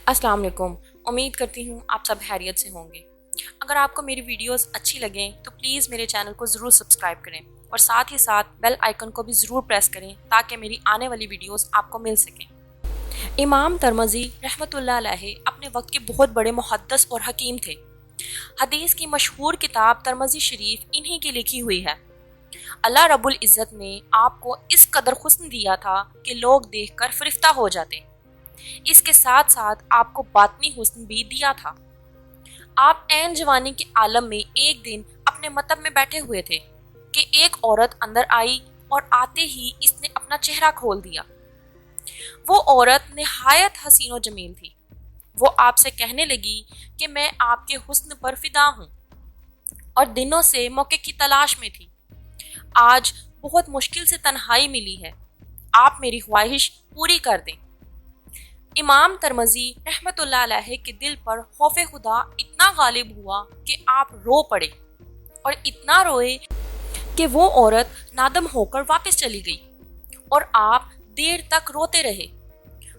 السلام علیکم۔ امید کرتی ہوں آپ سب خیریت سے ہوں گے۔ اگر آپ کو میری ویڈیوز اچھی لگیں تو پلیز میرے چینل کو ضرور سبسکرائب کریں اور ساتھ ہی ساتھ بیل آئیکن کو بھی ضرور پریس کریں تاکہ میری آنے والی ویڈیوز آپ کو مل سکیں۔ امام ترمذی رحمۃ اللہ علیہ اپنے وقت کے بہت بڑے محدث اور حکیم تھے۔ حدیث کی مشہور کتاب ترمذی شریف انہی کی لکھی ہوئی ہے۔ اللہ رب العزت نے آپ کو اس قدر حسن دیا تھا کہ لوگ دیکھ کر فرفتہ ہو جاتے۔ اس کے ساتھ ساتھ آپ کو باطنی حسن بھی دیا تھا۔ آپ عین جوانی کے عالم میں ایک دن اپنے مطب میں بیٹھے ہوئے تھے کہ ایک عورت اندر آئی اور آتے ہی اس نے اپنا چہرہ کھول دیا۔ وہ عورت نہایت حسین و جمیل تھی۔ وہ آپ سے کہنے لگی کہ میں آپ کے حسن پر فدا ہوں اور دنوں سے موقع کی تلاش میں تھی۔ آج بہت مشکل سے تنہائی ملی ہے، آپ میری خواہش پوری کر دیں۔ امام ترمذی رحمۃ اللہ علیہ کے دل پر خوف خدا اتنا غالب ہوا کہ آپ رو پڑے اور اتنا روئے کہ وہ عورت نادم ہو کر واپس چلی گئی اور آپ دیر تک روتے رہے۔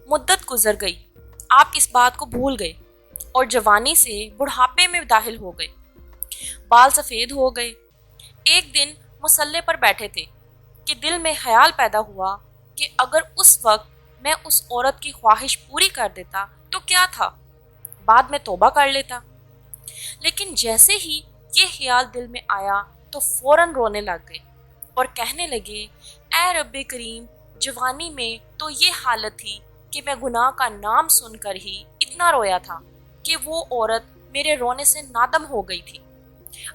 مدت گزر گئی، آپ اس بات کو بھول گئے اور جوانی سے بڑھاپے میں داخل ہو گئے۔ بال سفید ہو گئے۔ ایک دن مصلے پر بیٹھے تھے کہ دل میں خیال پیدا ہوا کہ اگر اس وقت میں اس عورت کی خواہش پوری کر دیتا تو کیا تھا، بعد میں توبہ کر لیتا۔ لیکن جیسے ہی یہ خیال دل میں آیا تو فوراً رونے لگ گئے اور کہنے لگے، اے رب کریم، جوانی میں تو یہ حالت تھی کہ میں گناہ کا نام سن کر ہی اتنا رویا تھا کہ وہ عورت میرے رونے سے نادم ہو گئی تھی۔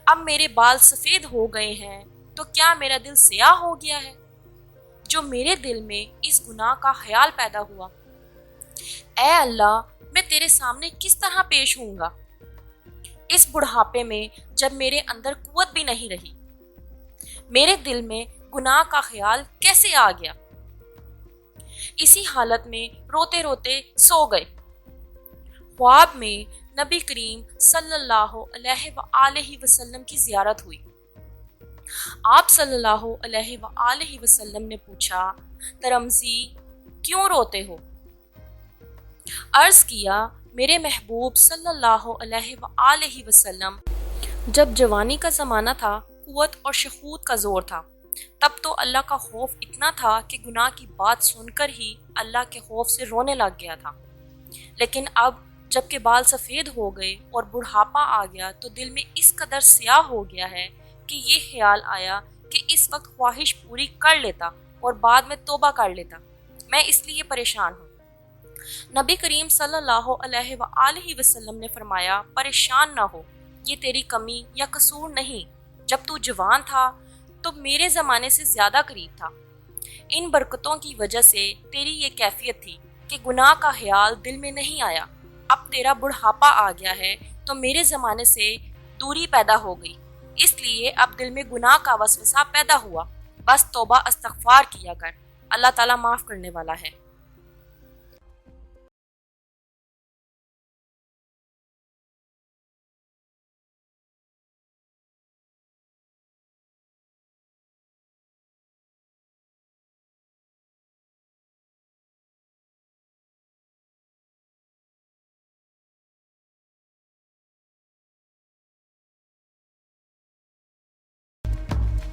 اب میرے بال سفید ہو گئے ہیں تو کیا میرا دل سیاہ ہو گیا ہے جو میرے دل میں اس گناہ کا خیال پیدا ہوا؟ اے اللہ، میں تیرے سامنے کس طرح پیش ہوں گا اس بڑھاپے میں جب میرے اندر قوت بھی نہیں رہی؟ میرے دل میں گناہ کا خیال کیسے آ گیا؟ اسی حالت میں روتے روتے سو گئے۔ خواب میں نبی کریم صلی اللہ علیہ وآلہ وسلم کی زیارت ہوئی۔ آپ صلی اللہ علیہ وآلہ وسلم نے پوچھا، ترمذی کیوں روتے ہو؟ عرض کیا، میرے محبوب صلی اللہ علیہ وآلہ وسلم، جب جوانی کا زمانہ تھا، قوت اور شخوت کا زور تھا، تب تو اللہ کا خوف اتنا تھا کہ گناہ کی بات سن کر ہی اللہ کے خوف سے رونے لگ گیا تھا۔ لیکن اب جب کہ بال سفید ہو گئے اور بڑھاپا آ گیا تو دل میں اس قدر سیاہ ہو گیا ہے کہ یہ خیال آیا کہ اس وقت خواہش پوری کر لیتا اور بعد میں توبہ کر لیتا۔ میں اس لیے پریشان ہوں۔ نبی کریم صلی اللہ علیہ وآلہ وسلم نے فرمایا، پریشان نہ ہو، یہ تیری کمی یا قصور نہیں۔ جب تو جوان تھا تو میرے زمانے سے زیادہ قریب تھا۔ ان برکتوں کی وجہ سے تیری یہ کیفیت تھی کہ گناہ کا خیال دل میں نہیں آیا۔ اب تیرا بڑھاپا آ گیا ہے تو میرے زمانے سے دوری پیدا ہو گئی، اس لیے اب دل میں گناہ کا وسوسہ پیدا ہوا۔ بس توبہ استغفار کیا کر، اللہ تعالیٰ معاف کرنے والا ہے۔